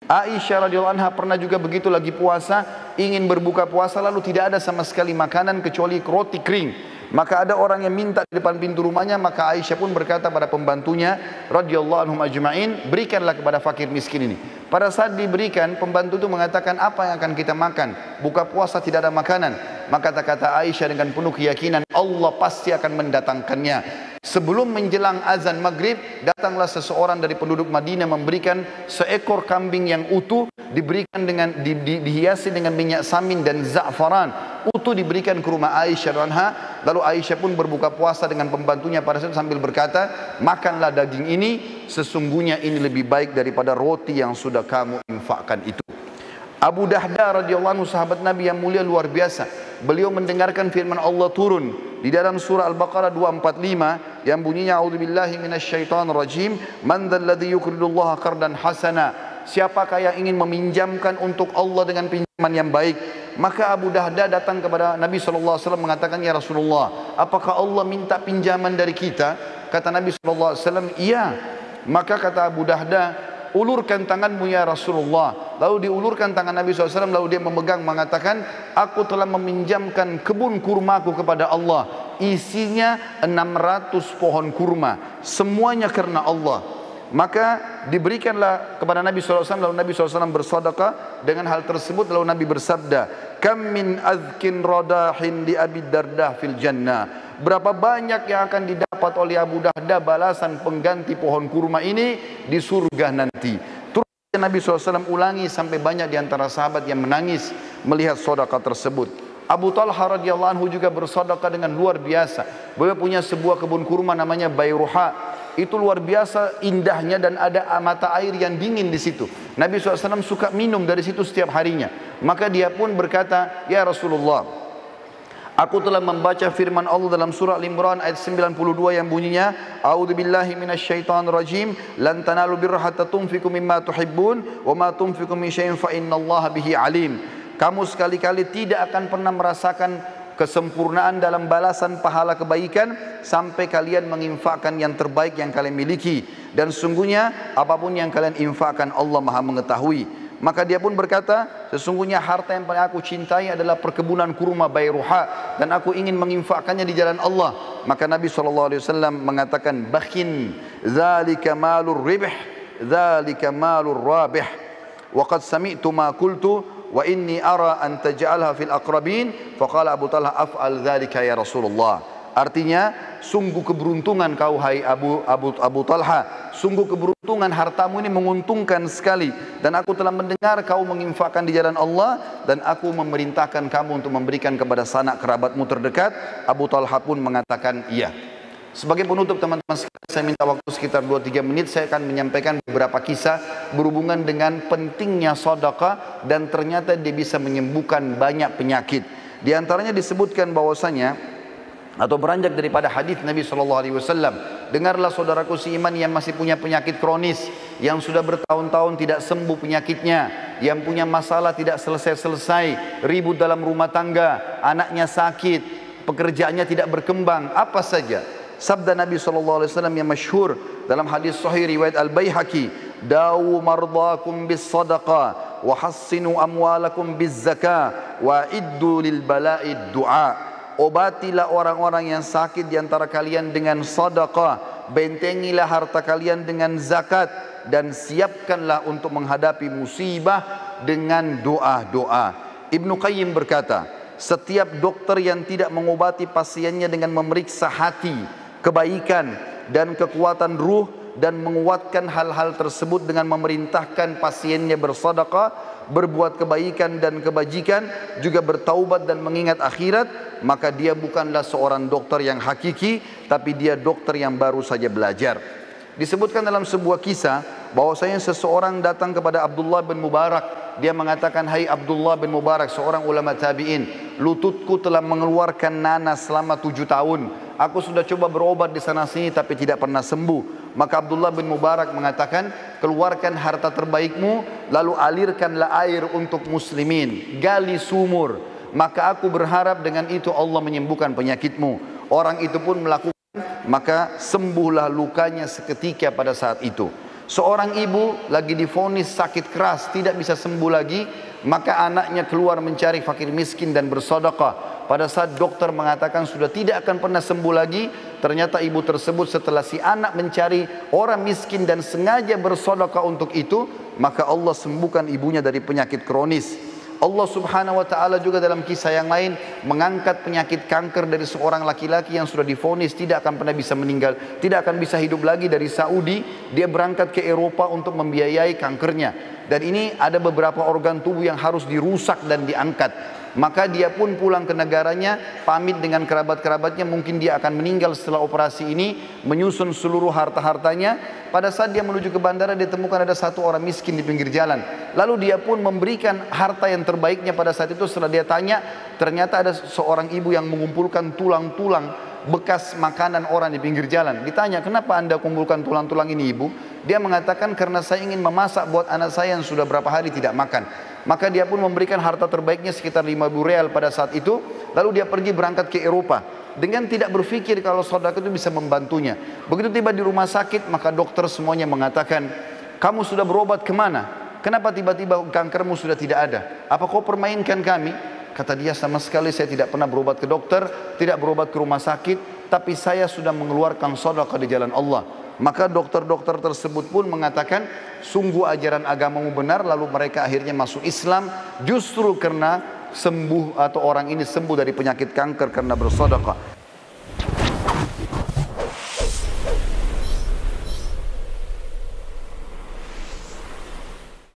Aisyah radhiyallahu anha pernah juga begitu, lagi puasa, ingin berbuka puasa lalu tidak ada sama sekali makanan kecuali roti kering. Maka ada orang yang minta di depan pintu rumahnya, maka Aisyah pun berkata pada pembantunya radhiyallahu anhum ajma'in, berikanlah kepada fakir miskin ini. Pada saat diberikan, pembantu itu mengatakan, apa yang akan kita makan? Buka puasa tidak ada makanan. Maka kata Aisyah dengan penuh keyakinan, Allah pasti akan mendatangkannya. Sebelum menjelang azan maghrib, datanglah seseorang dari penduduk Madinah memberikan seekor kambing yang utuh, diberikan dengan dihiasi dengan minyak samin dan za'faran. Utuh diberikan ke rumah Aisyah radhiyallahu anha. Lalu Aisyah pun berbuka puasa dengan pembantunya pada saat sambil berkata, makanlah daging ini, sesungguhnya ini lebih baik daripada roti yang sudah kamu infakkan itu. Abu Dahda radhiyallahu anhu, sahabat Nabi yang mulia luar biasa. Beliau mendengarkan firman Allah turun di dalam surah Al-Baqarah 245 yang bunyinya, a'udzubillahi minasyaitonirrajim, man dzalladzi yuqridullaha qardan hasana. Siapakah yang ingin meminjamkan untuk Allah dengan pinjaman yang baik? Maka Abu Dahda datang kepada Nabi SAW mengatakan, ya Rasulullah, apakah Allah minta pinjaman dari kita? Kata Nabi SAW, iya. Maka kata Abu Dahda, ulurkan tanganmu ya Rasulullah. Lalu diulurkan tangan Nabi SAW, lalu dia memegang mengatakan, aku telah meminjamkan kebun kurmaku kepada Allah. Isinya 600 pohon kurma, semuanya karena Allah. Maka diberikanlah kepada Nabi SAW, lalu Nabi SAW bersedekah dengan hal tersebut. Lalu Nabi bersabda, kam min azkin radahin li Abi Dardah fil jannah. Berapa banyak yang akan didapat oleh Abu Dahda balasan pengganti pohon kurma ini di surga nanti. Terus Nabi SAW ulangi sampai banyak di antara sahabat yang menangis melihat sedekah tersebut. Abu Talha radhiyallahu anhu juga bersedekah dengan luar biasa. Beliau punya sebuah kebun kurma namanya Bayruha. Itu luar biasa indahnya dan ada mata air yang dingin di situ. Nabi SAW suka minum dari situ setiap harinya. Maka dia pun berkata, ya Rasulullah, aku telah membaca firman Allah dalam surah Al-Imran ayat 92 yang bunyinya, a'udzubillahi minasyaitonirrajim, lan tanalu birra hatta tunfiqu mimma tuhibbun wa ma tunfiqu min syai'in fa innallaha bihi alim. Kamu sekali-kali tidak akan pernah merasakan kesempurnaan dalam balasan pahala kebaikan sampai kalian menginfakkan yang terbaik yang kalian miliki, dan sungguhnya apapun yang kalian infakkan Allah Maha mengetahui. Maka dia pun berkata, sesungguhnya harta yang paling aku cintai adalah perkebunan kurma Bayruha, dan aku ingin menginfakkannya di jalan Allah. Maka Nabi SAW mengatakan, bakhin, dzalika malur ribh, dzalika malur rabih, wa qad sami'tu ma qultu wa inni ara an taj'alha fil aqrabin. Faqala Abu Talha, af'al dzalika ya Rasulullah. Artinya, sungguh keberuntungan kau hai Abu Talha, sungguh keberuntungan, hartamu ini menguntungkan sekali, dan aku telah mendengar kau menginfakkan di jalan Allah, dan aku memerintahkan kamu untuk memberikan kepada sanak kerabatmu terdekat. Abu Talha pun mengatakan iya. Sebagai penutup teman-teman sekalian, saya minta waktu sekitar 2-3 menit. Saya akan menyampaikan beberapa kisah berhubungan dengan pentingnya sedekah, dan ternyata dia bisa menyembuhkan banyak penyakit. Di antaranya disebutkan bahwasanya, atau beranjak daripada hadis Nabi SAW, dengarlah saudaraku seiman yang masih punya penyakit kronis, yang sudah bertahun-tahun tidak sembuh penyakitnya, yang punya masalah tidak selesai-selesai, ribut dalam rumah tangga, anaknya sakit, pekerjaannya tidak berkembang, apa saja. Sabda Nabi SAW yang masyhur dalam hadis sahih riwayat Al-Baihaqi, dawu mardakum bis sadaqah wa hassinu amwalakum biz zakah wa iddu lil bala'i du'a. Obatilah orang-orang yang sakit di antara kalian dengan sedekah, bentengilah harta kalian dengan zakat, dan siapkanlah untuk menghadapi musibah dengan doa-doa. Ibnu Qayyim berkata, setiap dokter yang tidak mengobati pasiennya dengan memeriksa hati, kebaikan dan kekuatan ruh, dan menguatkan hal-hal tersebut dengan memerintahkan pasiennya bersedekah, berbuat kebaikan dan kebajikan, juga bertaubat dan mengingat akhirat, maka dia bukanlah seorang dokter yang hakiki, tapi dia dokter yang baru saja belajar. Disebutkan dalam sebuah kisah bahwasanya seseorang datang kepada Abdullah bin Mubarak. Dia mengatakan, hai Abdullah bin Mubarak, seorang ulama tabi'in, lututku telah mengeluarkan nanas selama 7 tahun. Aku sudah coba berobat di sana sini tapi tidak pernah sembuh. Maka Abdullah bin Mubarak mengatakan, keluarkan harta terbaikmu, lalu alirkanlah air untuk muslimin, gali sumur, maka aku berharap dengan itu Allah menyembuhkan penyakitmu. Orang itu pun melakukan, maka sembuhlah lukanya seketika pada saat itu. Seorang ibu lagi divonis sakit keras, tidak bisa sembuh lagi, maka anaknya keluar mencari fakir miskin dan bersedekah. Pada saat dokter mengatakan sudah tidak akan pernah sembuh lagi, ternyata ibu tersebut setelah si anak mencari orang miskin dan sengaja bersedekah untuk itu, maka Allah sembuhkan ibunya dari penyakit kronis. Allah subhanahu wa ta'ala juga dalam kisah yang lain mengangkat penyakit kanker dari seorang laki-laki yang sudah divonis tidak akan pernah bisa meninggal, tidak akan bisa hidup lagi. Dari Saudi dia berangkat ke Eropa untuk membiayai kankernya, dan ini ada beberapa organ tubuh yang harus dirusak dan diangkat. Maka dia pun pulang ke negaranya, pamit dengan kerabat-kerabatnya, mungkin dia akan meninggal setelah operasi ini, menyusun seluruh harta-hartanya. Pada saat dia menuju ke bandara, ditemukan ada satu orang miskin di pinggir jalan. Lalu dia pun memberikan harta yang terbaiknya pada saat itu. Setelah dia tanya, ternyata ada seorang ibu yang mengumpulkan tulang-tulang bekas makanan orang di pinggir jalan. Ditanya, kenapa anda kumpulkan tulang-tulang ini ibu? Dia mengatakan, karena saya ingin memasak buat anak saya yang sudah berapa hari tidak makan. Maka dia pun memberikan harta terbaiknya sekitar 5.000 real pada saat itu. Lalu dia pergi berangkat ke Eropa dengan tidak berpikir kalau sedekah itu bisa membantunya. Begitu tiba di rumah sakit, maka dokter semuanya mengatakan, kamu sudah berobat kemana? Kenapa tiba-tiba kankermu sudah tidak ada? Apa kau permainkan kami? Kata dia, sama sekali saya tidak pernah berobat ke dokter, tidak berobat ke rumah sakit, tapi saya sudah mengeluarkan sedekah di jalan Allah. Maka dokter-dokter tersebut pun mengatakan, sungguh ajaran agamamu benar. Lalu mereka akhirnya masuk Islam justru karena sembuh, atau orang ini sembuh dari penyakit kanker karena bersedekah.